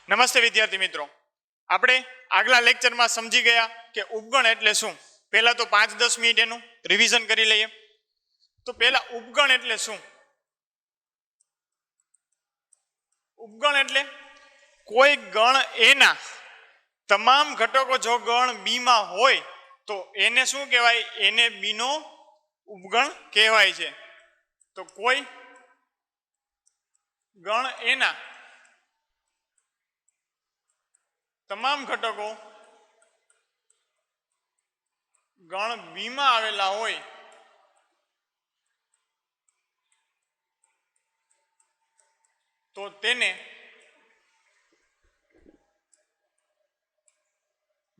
નમસ્તે વિદ્યાર્થી મિત્રો, આપણે આગલા લેક્ચરમાં સમજી ગયા કે ઉપગણ એટલે શું. પહેલા તો 5-10 મિનિટ એનું રિવિઝન કરી લઈએ. તો પહેલા ઉપગણ એટલે શું? ઉપગણ એટલે કોઈ ગણ એના તમામ ઘટકો જો ગણ બી માં હોય તો એને શું કહેવાય? એને બી નો ઉપગણ કહેવાય છે. તો કોઈ ગણ એના તમામ ઘટકો ગણ બી માં આવેલા હોય તો તેને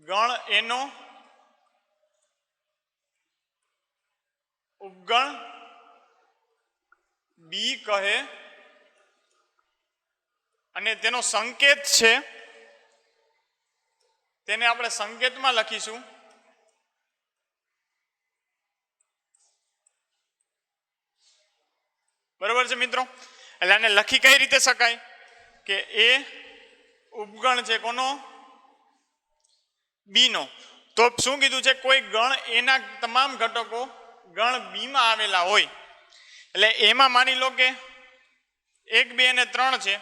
ગણ એનો ઉપગણ બી કહે અને તેનો સંકેત છે તેને આપણે સંકેતમાં લખીશું બરોબર છે મિત્રો. એટલે આને લખી કઈ રીતે શકાય કે એ ઉપગણ છે કોનો? બી નો. તો શું કીધું છે? કોઈ ગણ એના તમામ ઘટકો ગણ બી માં આવેલા હોય. એટલે એમાં માની લો કે 1, 2 અને 3 છે.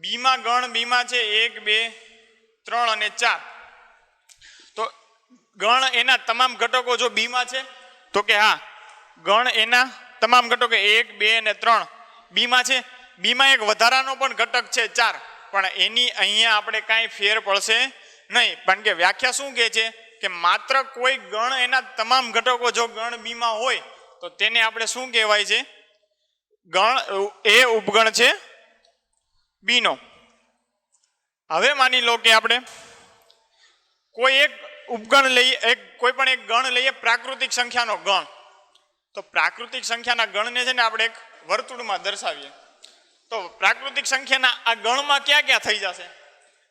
બી માં ગણ બી માં છે 1, 2, 3 અને 4. તો ગણ એના તમામ ઘટકો જો બી માં છે તો કે હા, ગણ એના તમામ ઘટકો 1, 2 અને 3 બી માં છે. બી માં એક વધારાનો પણ ઘટક છે 4, પણ એની અહીંયા આપણે કાંઈ ફેર પડશે નહીં. કારણ કે વ્યાખ્યા શું કહે છે કે માત્ર કોઈ ગણ એના તમામ ઘટકો જો ગણ બી માં હોય તો તેને આપણે શું કહેવાય છે? ગણ એ ઉપગણ છે બી નો. હવે માની લો કે આપણે કોઈ એક ઉપગણ લઈએ, કોઈ પણ એક ગણ લઈએ પ્રાકૃતિક સંખ્યાનો ગણ. તો પ્રાકૃતિક સંખ્યાના ગણને છે ને આપણે એક વર્તુળમાં દર્શાવીએ. તો પ્રાકૃતિક સંખ્યાના આ ગણમાં ક્યાં ક્યાં થઈ જશે?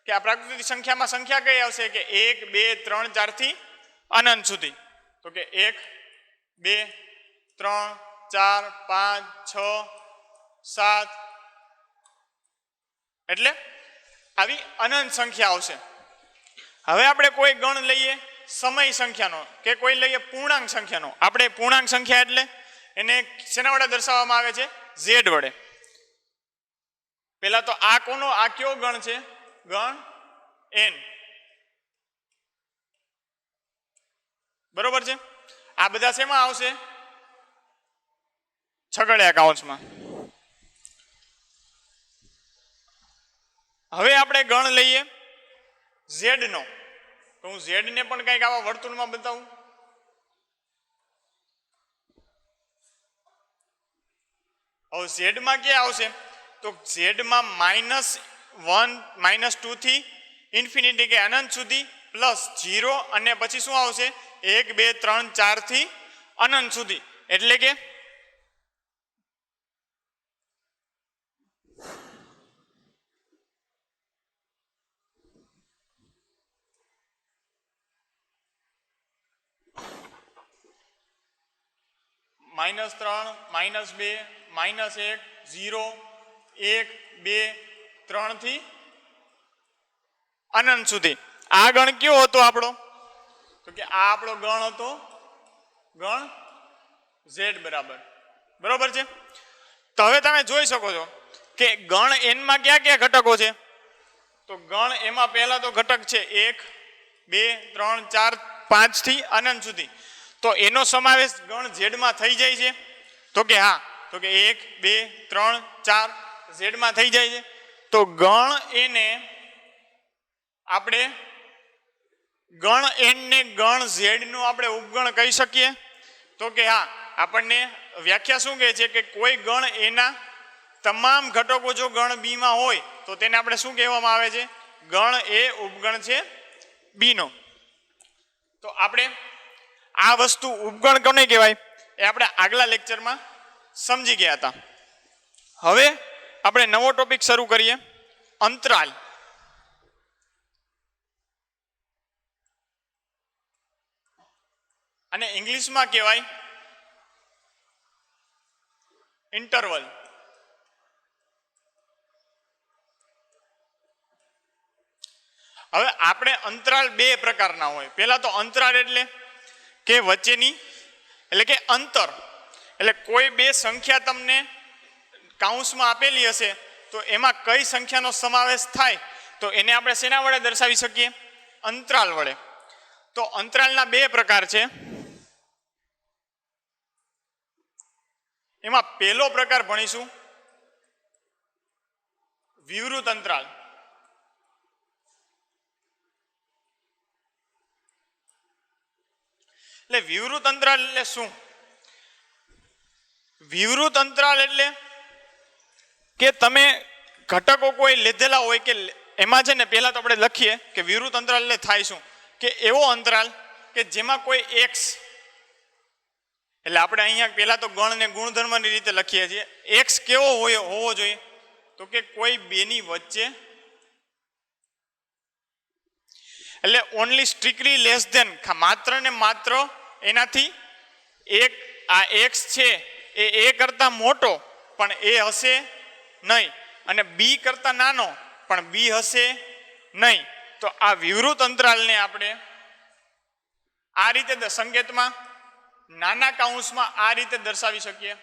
કે આ પ્રાકૃતિક સંખ્યામાં સંખ્યા કઈ આવશે? કે 1, 2, 3, 4 થી અનંત સુધી. તો કે 1, 2, 3, 4, 5, 6, 7 એટલે આવી અનંત સંખ્યા આવશે. હવે આપણે કોઈ ગણ લઈએ સમય સંખ્યાનો કે કોઈ લઈએ પૂર્ણાંક સંખ્યાનો. આપણે પૂર્ણાંક સંખ્યા એટલે એને શેના વડે દર્શાવવામાં આવે છે? ઝેડ વડે. પેલા તો આ કોનો? આ કયો ગણ છે? ગણ એન. બરોબર છે. આ બધા શેમાં આવશે? છગડીયા કૌંસમાં. હવે આપણે ગણ લઈએ ઝેડ નો. તો હું ઝેડ ને પણ કંઈક આવા વર્તુળમાં બતાવું. હવે ઝેડ માં ક્યાં આવશે? તો ઝેડ માં -1, -2 થી ઇન્ફિનિટી કે અનંત સુધી, +0 અને પછી શું આવશે? 1, 2, 3, 4 થી અનંત સુધી. એટલે કે -3, -2, -1, 0, 1, 2, 3 થી અનંત સુધી. આ ગણ કયો હતો આપણો? તો કે આ આપણો ગણ હતો ગણ ઝેડ બરાબર. બરોબર છે. તો હવે તમે જોઈ શકો છો કે ગણ એન માં ક્યાં ક્યાં ઘટકો છે? તો ગણ એમાં પહેલા તો ઘટક છે 1, 2, 3, 4, 5 થી અનંત સુધી. તો એનો સમાવેશ ગણ ઝેડ માં થઈ જાય છે? તો કે હા. તો કે 1, 2, 3, 4 ઝેડ માં થઈ જાય છે. તો ગણ એને આપણે ગણ એન ને ગણ ઝેડ નું આપણે ઉપગણ કહી શકીએ? તો કે હા. આપણને વ્યાખ્યા શું કહે છે કે કોઈ ગણ એના તમામ ઘટકો જો ગણ બી માં હોય તો તેને આપણે શું કહેવામાં આવે છે? ગણ એ ઉપગણ છે બી નો. તો આપણે આ વસ્તુ ઉપગણ કોને કહેવાય એ આપણે આગલા લેક્ચરમાં સમજી ગયા હતા. હવે આપણે નવો ટોપિક શરૂ કરીએ, અંતરાલ. અને ઇંગ્લિશમાં કહેવાય ઇન્ટરવલ. હવે આપણે અંતરાલ બે પ્રકારના હોય. પહેલા તો અંતરાલ એટલે કે વચ્ચેની એટલે કે અંતર, એટલે કોઈ બે સંખ્યા તમને કાઉન્સમાં આપેલી હશે તો એમાં કઈ સંખ્યાનો સમાવેશ થાય તો એને આપણે શેના વડે દર્શાવી શકીએ? અંતરાલ વડે. તો અંતરાલના બે પ્રકાર છે. એમાં પહેલો પ્રકાર ભણીશું વિવૃત અંતરાલ. એટલે વિવૃત અંતરાલ એટલે શું? વિવૃત અંતરાલ એટલે કે તમે ઘટકો કોઈ લીધેલા હોય કે એમાં છે ને પહેલા તો આપણે લખીએ કે વિવૃત અંતરાલ એટલે થાય શું કે એવો અંતરાલ કે જેમાં કોઈ એક્સ, એટલે આપણે અહીંયા પહેલા તો ગણ ને ગુણધર્મની રીતે લખીએ છીએ. એક્સ કેવો હોવો જોઈએ તો કે કોઈ બેની વચ્ચે, એટલે ઓનલી સ્ટ્રિક્ટલી લેસ ધેન, માત્ર ને માત્ર એનાથી એક, આ એક્સ છે એ કરતા મોટો પણ એ હશે નહીં, અને બી કરતા નાનો પણ બી હશે નહીં. તો આ વિવૃત અંતરાલને આપણે આ રીતે સંકેતમાં નાના કાઉન્સમાં આ રીતે દર્શાવી શકીએ.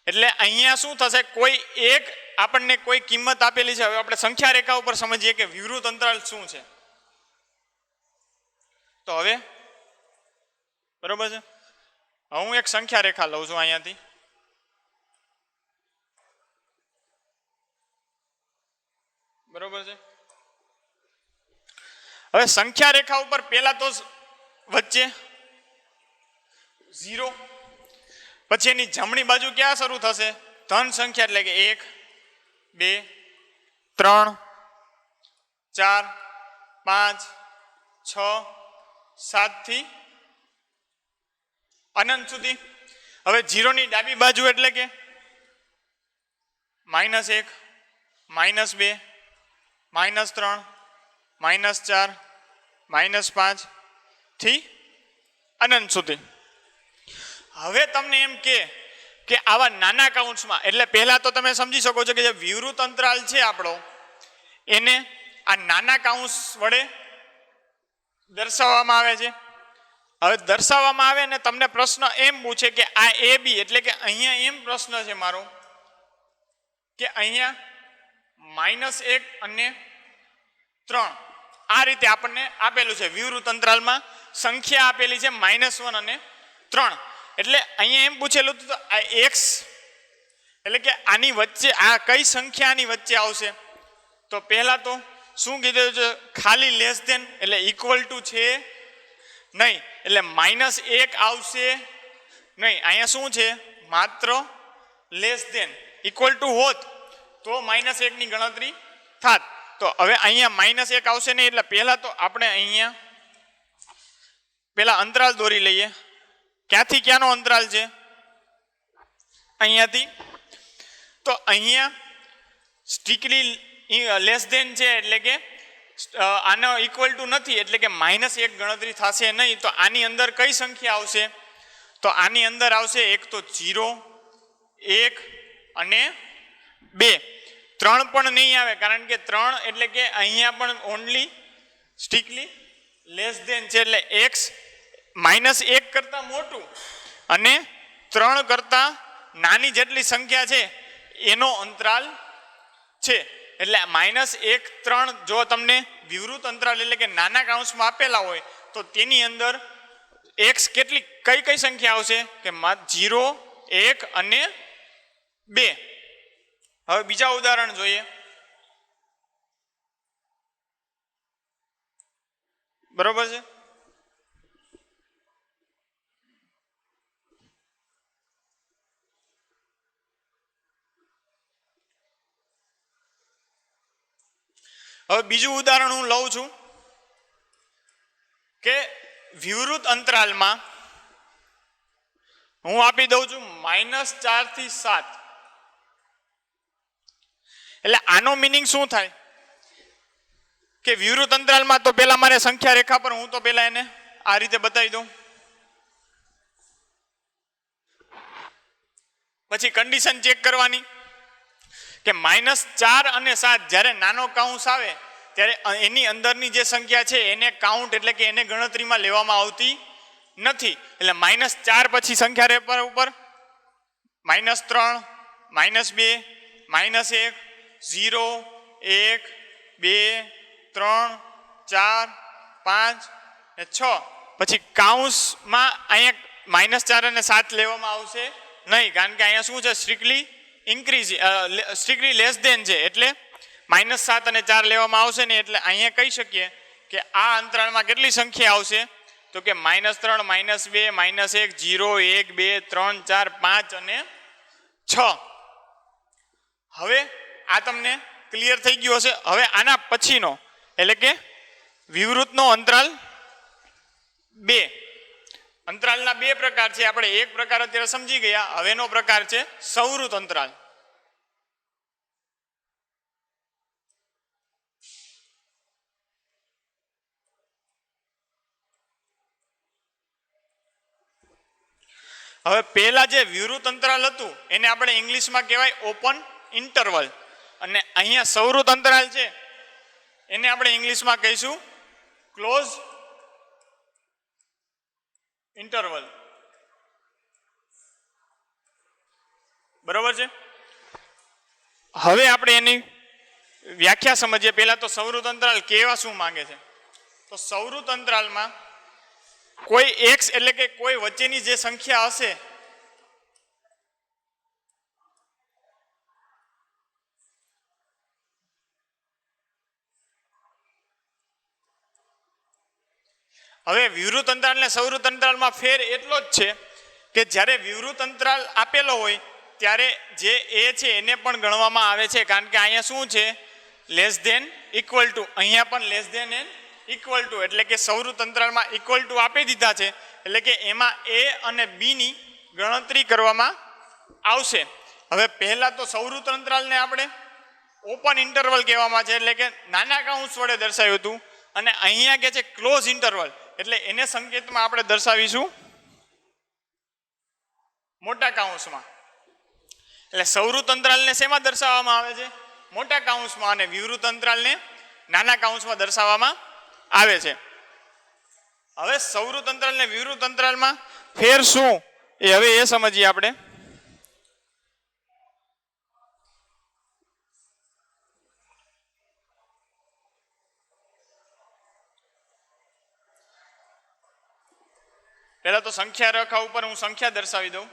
એટલે અહીંયા શું થશે, કોઈ એક આપણને કોઈ કિંમત આપેલી છે. હવે આપણે સંખ્યા રેખા ઉપર સમજીએ કે વિવૃત અંતરાલ શું છે. તો હવે બરોબર છે. હવે હું એક સંખ્યા રેખા લઉં છું અહીંયાથી. બરોબર છે. હવે સંખ્યા રેખા ઉપર પહેલા તો વચ્ચે 0, પછી એની જમણી બાજુ ક્યાં શરૂ થશે? ધન સંખ્યા, એટલે કે 1 2 3 4 5 6 7 થી અનંત સુધી. હવે 0 ની ડાબી બાજુ એટલે કે -1 -2 -3 -4 -5 થી અનંત સુધી. હવે તમને એમ કે આવા નાના કાઉન્ટ્સમાં, એટલે પહેલા તો તમે સમજી શકો છો કે જે વિવૃત અંતરાલ છે આપણો એને આ નાના કાઉન્સ વડે દર્શાવવામાં આવે છે. હવે દર્શાવવામાં આવે ને તમને પ્રશ્ન એમ પૂછે કે આ એ બી, એટલે કે અહીંયા એમ પ્રશ્ન છે મારો કે અહીંયા -1 અને 3 આ રીતે આપણને આપેલું છે. વિવૃત અંતરાલમાં સંખ્યા આપેલી છે -1 અને 3. એટલે અહીંયા એમ પૂછેલું હતું આ એક્સ, એટલે કે આની વચ્ચે આ કઈ સંખ્યા આની વચ્ચે આવશે? તો પહેલા તો શું કીધું છે? ખાલી લેસ ધેન, એટલે ઇક્વલ ટુ છે નહીં, એટલે -1 આવશે નહીં. અહીંયા શું છે? માત્ર લેસ ધેન. ઇક્વલ ટુ હોત તો -1 ની ગણતરી થાત. તો હવે અહીંયા -1 આવશે નહીં, એટલે પહેલા તો આપણે અહીંયા પેલા અંતરાલ દોરી લઈએ. ક્યાંથી ક્યાંનો અંતરાલ છે? અહીંયાથી. તો અહીંયા સ્ટ્રિક્ટલી લેસ ધેન છે, એટલે કે આનો ઇક્વલ ટુ નથી, એટલે કે -1 ગણતરી થશે નહીં. તો આની અંદર કઈ સંખ્યા આવશે? તો આની અંદર આવશે એક તો 0 1 અને 2. 3 પણ નહીં આવે, કારણ કે 3 એટલે કે અહીંયા પણ ઓનલી સ્ટ્રિક્ટલી લેસ ધેન છે, એટલે એક્સ -1 કરતા મોટું અને 3 કરતા નાની જેટલી સંખ્યા છે એનો અંતરાલ છે. એટલે -1 3 જો તમને વિવૃત અંતરાલ એટલે કે નાના કાઉન્સમાં આપેલા હોય તો તેની અંદર એક્સ કેટલી કઈ સંખ્યા આવશે કે 0 1 અને 2. હવે બીજા ઉદાહરણ જોઈએ. બરોબર છે. હવે બીજું ઉદાહરણ હું લઉં છું કે વિવૃત અંતરાલમાં હું આપી દઉં છું -4 થી 7. એટલે આનો મિનિંગ શું થાય કે વિવૃત અંતરાલમાં તો પેલા મારે સંખ્યા રેખા પર હું તો પેલા એને આ રીતે બતાવી દઉં, પછી કન્ડિશન ચેક કરવાની કે -4 અને 7 જ્યારે નાનો કાઉન્સ આવે ત્યારે એની અંદરની જે સંખ્યા છે એને કાઉન્ટ એટલે કે એને ગણતરીમાં લેવામાં આવતી નથી. એટલે -4 પછી સંખ્યા રેપર ઉપર -3 -2 -1 0 1 2 3 4 5 અને 6 પછી કાઉન્સમાં અહીંયા -4 અને 7 લેવામાં આવશે નહીં, કારણ કે અહીંયા શું છે strictly increase strictly less than છે એટલે -7 અને 4 લેવામાં આવશે ને. એટલે અહીંયા કહી શકીએ કે આ અંતરાળમાં કેટલી સંખ્યા આવશે તો કે -3 -2 -1 0 1 2 3 4 5 અને 6. હવે આ તમને ક્લિયર થઈ ગયું હશે. હવે આના પછીનો એટલે કે વિવૃતનો અંતરાલ 2. અંતરાલના 2 પ્રકાર છે. આપણે એક પ્રકાર અત્યારે સમજી ગયા. હવેનો પ્રકાર છે સંવૃત અંતરાલ. હવે પહેલા જે વિવૃત અંતરાલ હતું એને આપણે ઇંગ્લિશમાં કહેવાય ઓપન ઇન્ટરવલ, અને અહીંયા સંવૃત અંતરાલ છે એને આપણે ઇંગ્લિશમાં કહીશું ક્લોઝ ઇન્ટરવલ. બરોબર છે. હવે આપણે એની વ્યાખ્યા સમજીએ. પહેલા તો સંવૃત અંતરાલ કેવા શું માંગે છે. તો સંવૃત અંતરાલમાં કોઈ x એટલે કે કોઈ વચ્ચેની જે સંખ્યા હશે હવે વિવૃત અંતરાલ અને સંવૃત અંતરાલમાં ફેર એટલો જ છે કે જ્યારે વિવૃત અંતરાલ આપેલો હોય ત્યારે જે એ છે એને પણ ગણવામાં આવે છે, કારણ કે અહીંયા શું છે લેસ ધેન ઇક્વલ ટુ, અહીંયા પણ less than and equal to, એટલે કે સંવૃત અંતરાલમાં ઇક્વલ ટુ આપી દીધા છે એટલે કે એમાં એ અને બી ની ગણતરી કરવામાં આવશે. હવે પહેલા તો સંવૃત અંતરાલને આપણે ઓપન ઇન્ટરવલ કહેવામાં છે, એટલે કે નાના કાઉન્સ વડે દર્શાવ્યું હતું, અને અહીંયા કે છે ક્લોઝ ઇન્ટરવલ, એટલે એને સંકેતમાં આપણે દર્શાવીશું મોટા કાઉન્સમાં. એટલે સંવૃત અંતરાલને શેમાં દર્શાવવામાં આવે છે મોટા કાઉન્સમાં, અને વિવૃત અંતરાલને નાના કાઉન્સમાં દર્શાવવામાં આવે છે. હવે સંવૃત અંતરાલ ને વિવૃત અંતરાલમાં ફેર શું એ હવે એ સમજીએ આપણે. પહેલા તો સંખ્યા રેખા ઉપર હું સંખ્યા દર્શાવી દઉં.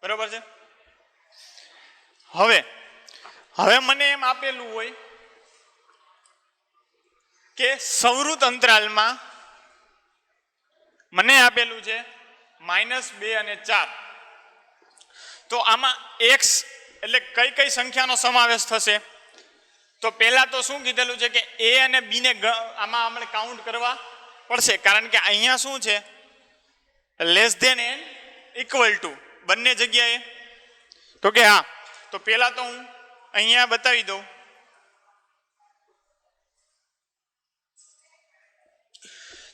બરોબર છે. હવે મને એમ આપેલું હોય કે સંવૃત અંતરાલમાં મને આપેલું છે -2 અને 4. તો આમાં x એટલે કઈ કઈ સંખ્યાનો સમાવેશ થશે. તો પહેલા તો શું કીધેલું છે કે a અને b ને આમાં આપણે કાઉન્ટ કરવા પડશે, કારણ કે અહીંયા શું છે less than and equal to બંને જગ્યાએ. તો કે હા, તો પહેલા તો હું અહીંયા બતાવી દઉં.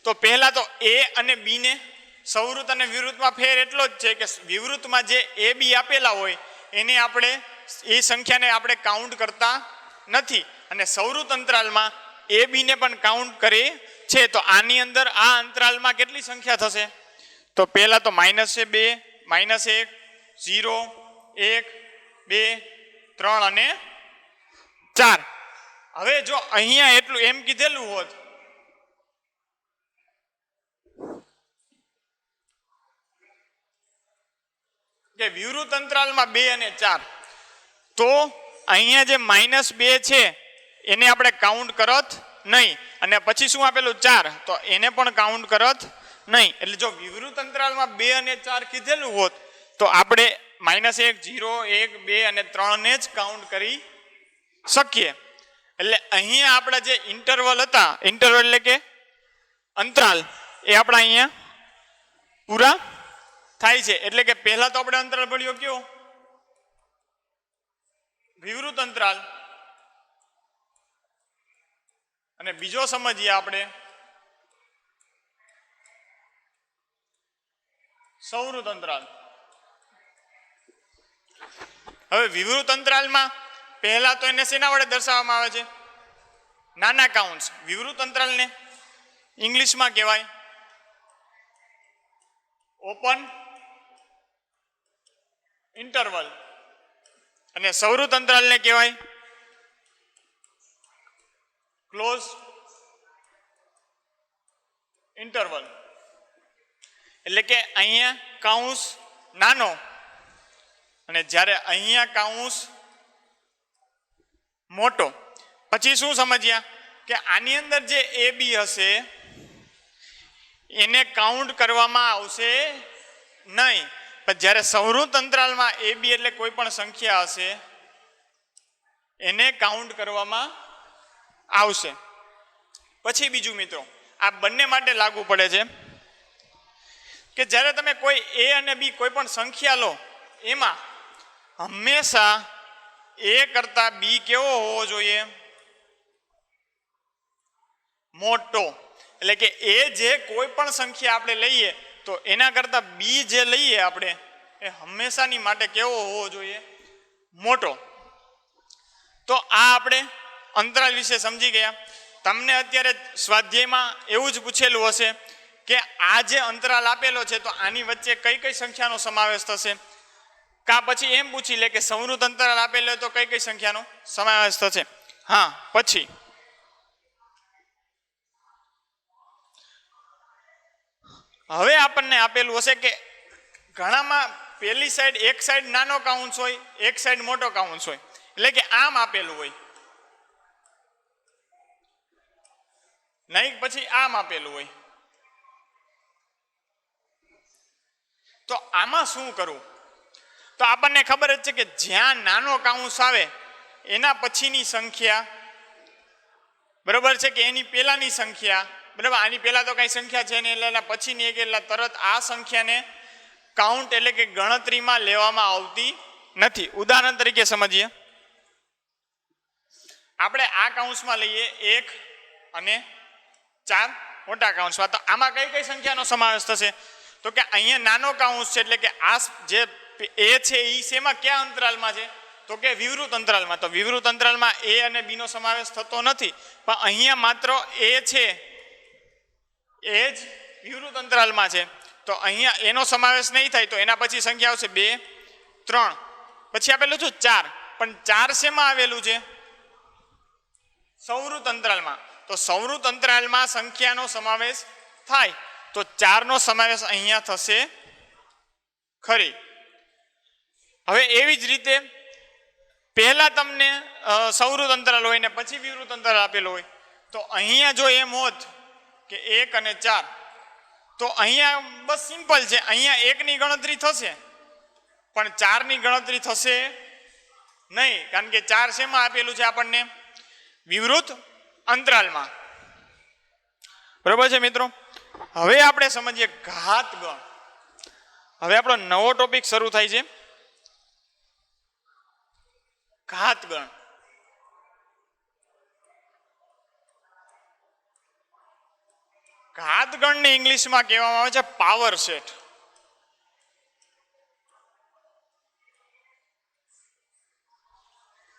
તો પહેલા તો a અને b ને સંવૃત અને વિવૃતમાં ફેર એટલો જ છે કે વિવૃતમાં જે a b આપેલા હોય એને આપણે એ સંખ્યાને આપણે કાઉન્ટ કરતા નથી, અને સંવૃત અંતરાલમાં a b ને પણ કાઉન્ટ કરે છે. તો આની અંદર આ અંતરાલમાં કેટલી સંખ્યા થશે. તો પહેલા તો -2 -1 0 1 2 3 અને 4. હવે જો અહીંયા એટલું એમ કીધેલું હોત કે વિવૃત અંતરાલમાં 2 અને 4, તો અહીંયા જે -2 છે એને આપણે કાઉન્ટ કરત નહીં, અને પછી શું આપેલું 4, તો એને પણ કાઉન્ટ કરત નહીં. એટલે જો વિવૃત અંતરાલમાં 2 અને 4 કીધેલું હોત તો આપણે -1 0 1 2 અને 3 ને જ કાઉન્ટ કરી શકીએ. એટલે અહીંયા આપણા જે ઇન્ટરવલ હતા, ઇન્ટરવલ એટલે કે અંતરાલ, એ આપણા અહીંયા પૂરા થાય છે. એટલે કે પહેલા તો આપણે અંતરાલ ભણ્યો કયો વિવૃત અંતરાલ, અને બીજો સમજીએ આપણે સૌવૃત અંતરાલ. હવે વિવૃત અંતરાલમાં પહેલા તો એને શેના વડે દર્શાવવામાં આવે છે? નાના કાઉન્ટ્સ. વિવૃત અંતરાલને ઇંગ્લિશમાં કહેવાય ઓપન ઇન્ટરવલ અને સૌવૃત અંતરાલને કહેવાય ક્લોઝ ઇન્ટરવલ. એટલે કે અહીંયા કાઉન્સ નાનો અને જ્યારે અહીંયા કાઉન્સ મોટો. પછી શું સમજ્યા કે આની અંદર જે એ બી હશે એને કાઉન્ટ કરવામાં આવશે નહીં, પણ જ્યારે સૌવૃત અંતરાલમાં એ બી એટલે કોઈ પણ સંખ્યા હશે એને કાઉન્ટ કરવામાં આવશે. પછી બીજું મિત્રો આ બંને માટે લાગુ પડે છે કે જ્યારે તમે કોઈ એ અને બી કોઈ પણ સંખ્યા લો એમાં હંમેશા એ કરતા બી કેવો હોવો જોઈએ? મોટો. એટલે કે એ જે કોઈ પણ સંખ્યા આપણે લઈએ તો એના કરતા બી જે લઈએ આપણે એ હંમેશાની માટે કેવો હોવો જોઈએ? મોટો. તો આ આપણે અંતરાલ વિશે સમજી ગયા. તમને અત્યારે સ્વાધ્યાયમાં એવું જ પૂછેલું હશે કે આ જે અંતરાલ આપેલો છે તો આની વચ્ચે કઈ કઈ સંખ્યાનો સમાવેશ થશે, કા પછી એમ પૂછી લે કે સૌવૃત અંતરાલ આપેલો તો કઈ કઈ સંખ્યાનો સમાવેશ થશે. હા, પછી હવે આપણને આપેલું હશે કે ઘણામાં પેલી સાઈડ એક સાઈડ નાનો કાઉન્સ હોય, એક સાઈડ મોટો કાઉન્સ હોય. એટલે કે આમ આપેલું હોય નહીં, પછી આમ આપેલું હોય. તો આમાં શું કરવું? તો આપણને ખબર જ છે કે જ્યાં નાનો કાઉન્સ આવે એના પછીની સંખ્યા બરોબર છે કે એની પહેલાની સંખ્યા બરાબર. આની પહેલા તો કઈ સંખ્યા છે ને એટલે એના પછીની એક એટલે તરત આ સંખ્યાને કાઉન્ટ એટલે કે ગણતરીમાં લેવામાં આવતી નથી. ઉદાહરણ તરીકે સમજીએ, આપણે આ કાઉન્સમાં લઈએ 1 અને 4 મોટા કાઉન્સમાં. તો આમાં કઈ કઈ સંખ્યાનો સમાવેશ થશે? તો કે અહીંયા નાનો કાઉન્સ છે એટલે કે આ જે એ છે એ શેમાં કયા અંતરાલમાં છે? તો કે વિવૃત અંતરાલમાં. તો વિવૃત અંતરાલમાં એ અને બી નો સમાવેશ થતો નથી, પણ અહીંયા માત્ર એ છે એ જ વિવૃત અંતરાલમાં છે. તો અહીંયા એનો સમાવેશ નહીં થાય. તો એના પછી સંખ્યા આવશે 2, 3, પછી આપેલું છે 4. પણ 4 શેમાં આવેલું છે? સૌવૃત અંતરાલમાં. તો સૌવૃત અંતરાલમાં સંખ્યાનો સમાવેશ થાય તો 4 નો સમાવેશ અહીંયા થશે ખરી. હવે એવી જ રીતે પહેલા તમને સૌવૃત અંતરાલ હોય ને પછી વિવૃત અંતરાલ આપેલો હોય તો અહીંયા જો એમ હોત કે 1 અને 4 તો અહીંયા બસ સિમ્પલ છે, અહીંયા 1 ની ગણતરી થશે પણ 4 ની ગણતરી થશે નહીં, કારણ કે 4 શેમાં આપેલું છે આપણને? વિવૃત અંતરાલમાં. બરોબર છે મિત્રો. હવે આપણે સમજીએ ઘાત ગણ. હવે આપણો નવો ટોપિક શરૂ થાય છે, ઘાત ગણ. ઘાત ગણને ઇંગ્લિશમાં કહેવામાં આવે છે પાવર સેટ.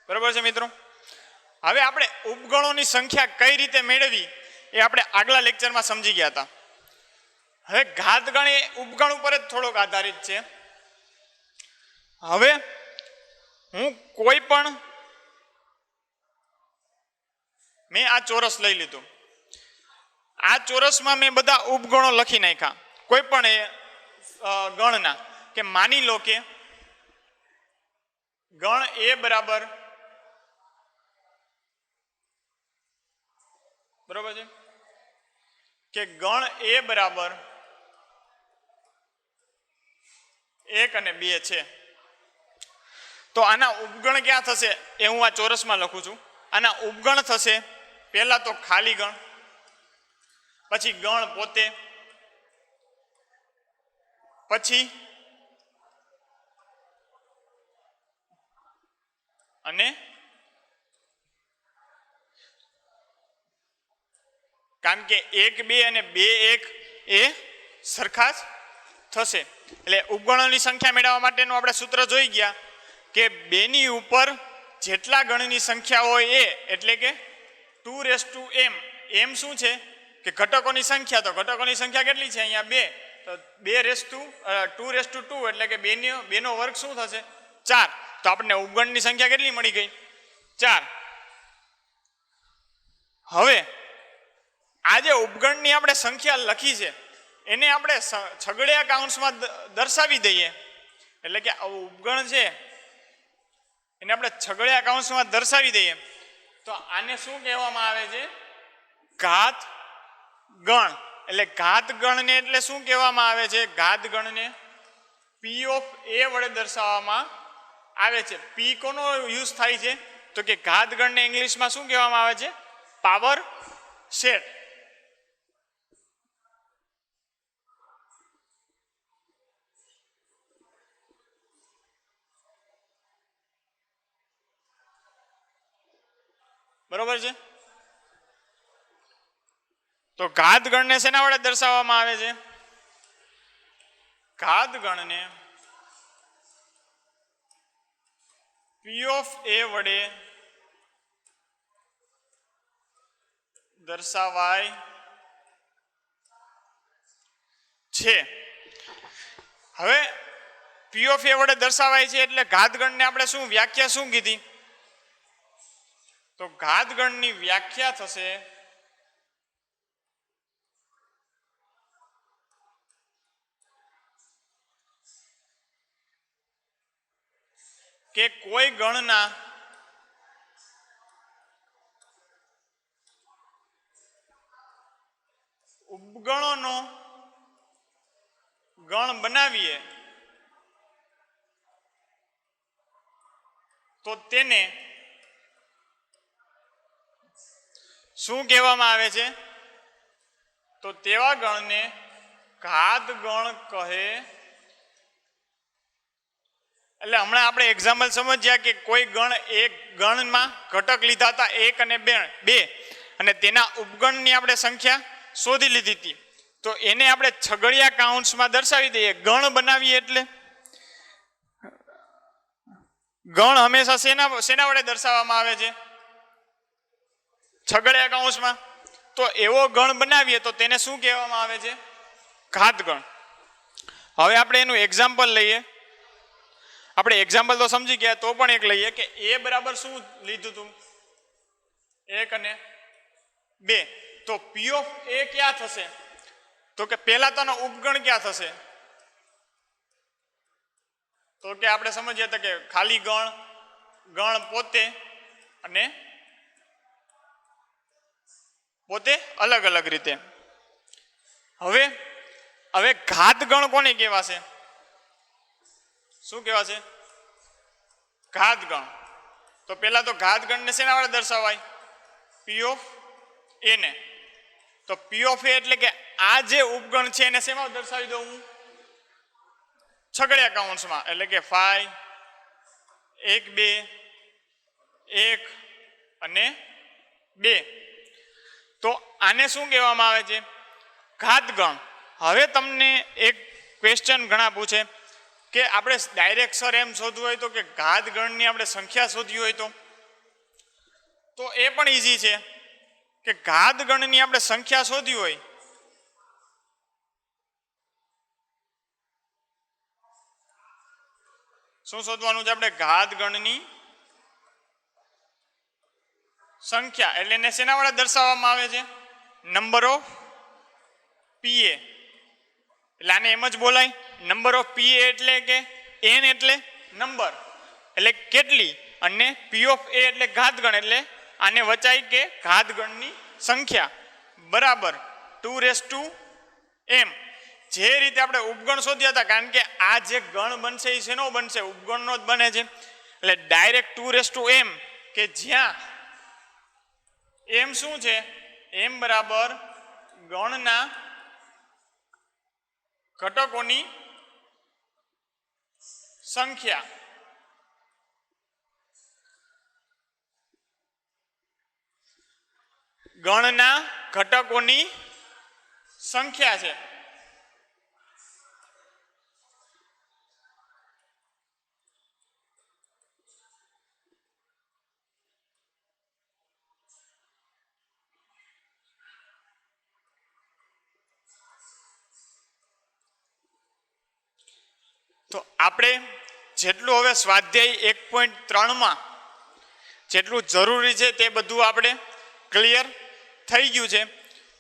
બરોબર છે મિત્રો. હવે આપણે ઉપગણોની સંખ્યા કઈ રીતે મેળવી એ આપણે આગલા લેક્ચરમાં સમજી ગયા હતા. હવે ઘાત ગણ એ ઉપગણ ઉપર જ થોડોક આધારિત છે. હવે હું કોઈ પણ મેં આ ચોરસ લઈ લીધું, આ ચોરસમાં મેં બધા ઉપગણો લખી નાખ્યા કોઈ પણ ગણના. કે માની લો કે ગણ એ બરાબર બરોબર છે કે ગણ એ બરાબર 1 અને 2 છે. તો આના ઉપગણ ક્યાં થશે એ હું આ ચોરસમાં લખું છું. આના ઉપગણ થશે પહેલા તો ખાલી ગણ, પછી ગણ પોતે, પછી અને કારણ કે 1 2 અને 2 1 એ સરખા જ થશે. એટલે ઉપગણોની સંખ્યા મેળવવા માટેનું આપણે સૂત્ર જોઈ ગયા કે 2 ની ઉપર જેટલા ગણની સંખ્યા હોય એ, એટલે કે 2m. એમ શું છે કે ઘટકોની સંખ્યા, તો ઘટકોની સંખ્યા કેટલી છે અહીંયા 2, તો 2 એટલે કે 2 નો વર્ગ શું થશે 4. તો આપણને ઉપગણની સંખ્યા કેટલી મળી ગઈ 4. હવે આ જે ઉપગણની આપણે સંખ્યા લખી છે એને આપણે છગડીયા કાઉન્સમાં દર્શાવી દઈએ. એટલે કે ઉપગણ છે એને આપણે છગડીયા કાઉન્સમાં દર્શાવી દઈએ તો આને શું કહેવામાં આવે છે ઘાત ગણ. એટલે ઘાત ગણને એટલે શું કહેવામાં આવે છે, ઘાત ગણને P of A વડે દર્શાવવામાં આવે છે. P કોનો યુઝ થાય છે તો કે ઘાત ગણને ઇંગ્લિશમાં શું કહેવામાં આવે છે, પાવર સેટ. બરોબર છે. તો ઘાત ગણને શેના વડે દર્શાવવામાં આવે છે, ઘાત ગણને P of A વડે દર્શાવાય છે. હવે P of A વડે દર્શાવાય છે એટલે ઘાત ગણને આપણે શું વ્યાખ્યા શું કીધી, તો ઘાત ગણની વ્યાખ્યા થશે કે કોઈ ગણના ઉપગણોનો ગણ બનાવીએ તો તેને શું કહેવામાં આવે છે, તો તેવા ગણને ઘાત ગણ કહે. એટલે હમણાં આપણે એક્ઝામ્પલ સમજ્યા કે કોઈ ગણ, એક ગણમાં ઘટક લીધા હતા 1 અને 2 અને તેના ઉપગણની આપણે સંખ્યા શોધી લીધી હતી. તો એને આપણે છગડીયા કાઉન્ટ્સમાં દર્શાવી દઈએ. ગણ બનાવીએ એટલે ગણ હંમેશા શેના વડે દર્શાવવામાં આવે છે, છગડીયા કાઉન્સમાં. તો એવો ગણ બનાવીએ તો તેને શું કહેવામાં આવે છે, ઘાત ગણ. હવે આપણે એનું એક્ઝામ્પલ લઈએ. આપણે એક્ઝામ્પલ તો સમજી ગયા, તો પણ એક લઈએ કે A બરાબર શું લીધું હતું, 1 અને 2. તો P of A ક્યાં થશે, તો કે પહેલા તો ઉપગણ ક્યાં થશે, તો કે આપણે સમજીએ તો કે ખાલી ગણ પોતે અને પોતે અલગ અલગ રીતે. હવે ઘાત ગણ કોને કહેવાશે, શું કહેવાશે, ઘાત ગણ. તો પહેલા તો ઘાત ગણને શેના વડે દર્શાવાય, P of A ને. તો P of A એટલે કે આ જે ઉપગણ છે એને શેમાં દર્શાવી દઉં હું, છગડીયા કાઉન્સમાં. એટલે કે 5 1 2 1 અને 2. તો આને શું કહેવામાં આવે છે, ઘાત ગણ. હવે તમને એક ક્વેશ્ચન ઘણા પૂછે કે આપણે ડાયરેક્ટ સર એમ શોધવું હોય તો કે ઘાત ગણની આપણે સંખ્યા શોધવી હોય તો એ પણ ઈઝી છે કે ઘાત ગણની આપણે સંખ્યા શોધવી હોય શું શોધવાનું છે આપણે, ઘાત ગણની સંખ્યા. એટલે એને શેના વડે દર્શાવવામાં આવે છે, નંબર ઓફ PA. એટલે આને એમ જ બોલાય નંબર ઓફ PA એટલે કે n એટલે નંબર એટલે કેટલી અને P of A એટલે ઘાત ગણ. એટલે આને વચાય કે ઘાત ગણની સંખ્યા બરાબર 2m. જે રીતે આપણે ઉપગણ શોધ્યા હતા, કારણ કે આ જે ગણ બનશે એ શેનો બનશે, ઉપગણનો જ બને છે. એટલે ડાયરેક્ટ 2m કે જ્યાં m શું છે, m બરાબર ગણના ઘટકોની સંખ્યા. ગણના ઘટકોની સંખ્યા છે. તો આપણે જેટલું હવે સ્વાધ્યાય 1.3 જેટલું જરૂરી છે તે બધું આપણે ક્લિયર થઈ ગયું છે.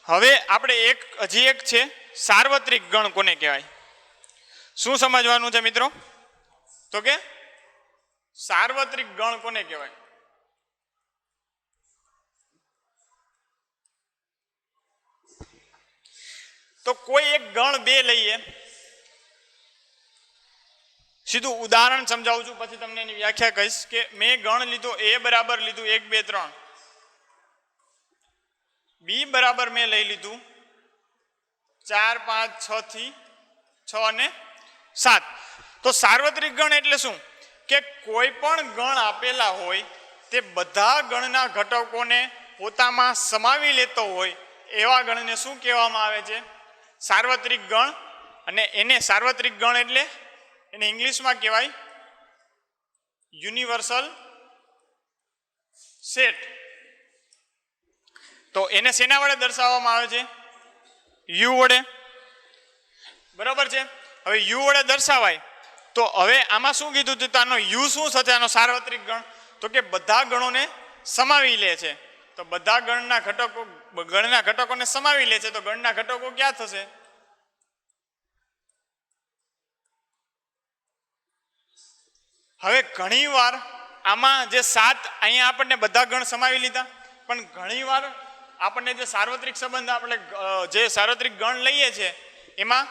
હવે આપણે હજી એક છે સાર્વત્રિક ગણ કોને કહેવાય. શું સમજવાનું છે મિત્રો? તો કે સાર્વત્રિક ગણ કોને કહેવાય? તો કોઈ એક ગણ 2 લઈએ, સીધું ઉદાહરણ સમજાવું છું, પછી તમને એની વ્યાખ્યા કહીશ. કે મેં ગણ લીધો A બરાબર લીધું 1 2 3, B બરાબર મેં લઈ લીધું 4 5 6 થી 6 અને 7. તો સાર્વત્રિક ગણ એટલે શું? કે કોઈ પણ ગણ આપેલા હોય તે બધા ગણના ઘટકોને પોતામાં સમાવી લેતો હોય એવા ગણને શું કહેવામાં આવે છે? સાર્વત્રિક ગણ. અને એને સાર્વત્રિક ગણ એટલે એને ઇંગ્લિશમાં કહેવાય યુનિવર્સલ સેટ. તો એને શેના વડે દર્શાવવામાં આવે છે? યુ વડે. બરાબર છે. હવે યુ વડે દર્શાવાય તો હવે આમાં શું કીધું હતું? આનો યુ શું થશે? આનો સાર્વત્રિક ગણ તો કે બધા ગણોને સમાવી લે છે. તો બધા ગણના ઘટકોને સમાવી લે છે. તો ગણના ઘટકો ક્યાં થશે? હવે ઘણીવાર આમાં જે 7 અહીંયા આપણને બધા ગણ સમાવી લીધા, પણ ઘણીવાર આપણને જે સાર્વત્રિક સંબંધ આપણે જે સાર્વત્રિક ગણ લઈએ છીએ એમાં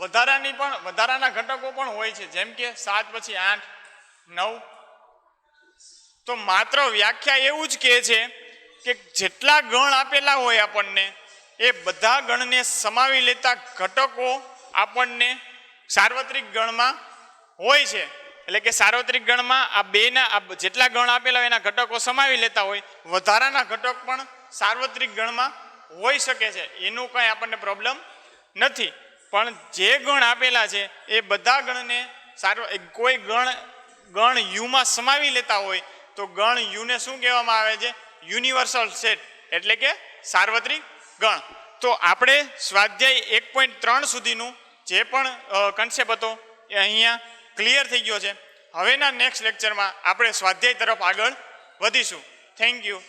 વધારાના ઘટકો પણ હોય છે. જેમ કે 7 પછી 8 9. તો માત્ર વ્યાખ્યા એવું જ કહે છે કે જેટલા ગણ આપેલા હોય આપણને એ બધા ગણને સમાવી લેતા ઘટકો આપણને સાર્વત્રિક ગણમાં હોય છે. એટલે કે સાર્વત્રિક ગણમાં આ બેના જેટલા ગણ આપેલા હોય એના ઘટકો સમાવી લેતા હોય, વધારાના ઘટક પણ સાર્વત્રિક ગણમાં હોઈ શકે છે. એનું કંઈ આપણને પ્રોબ્લેમ નથી. પણ જે ગણ આપેલા છે એ બધા ગણને કોઈ ગણ યુમાં સમાવી લેતા હોય તો ગણ યુને શું કહેવામાં આવે છે? યુનિવર્સલ સેટ, એટલે કે સાર્વત્રિક ગણ. તો આપણે સ્વાધ્યાય 1.3 સુધીનું જે પણ કન્સેપ્ટ હતો એ અહીંયા ક્લિયર થઈ ગયો છે. હવેના નેક્સ્ટ લેક્ચરમાં આપણે સ્વાધ્યાય તરફ આગળ વધીશું. Thank you.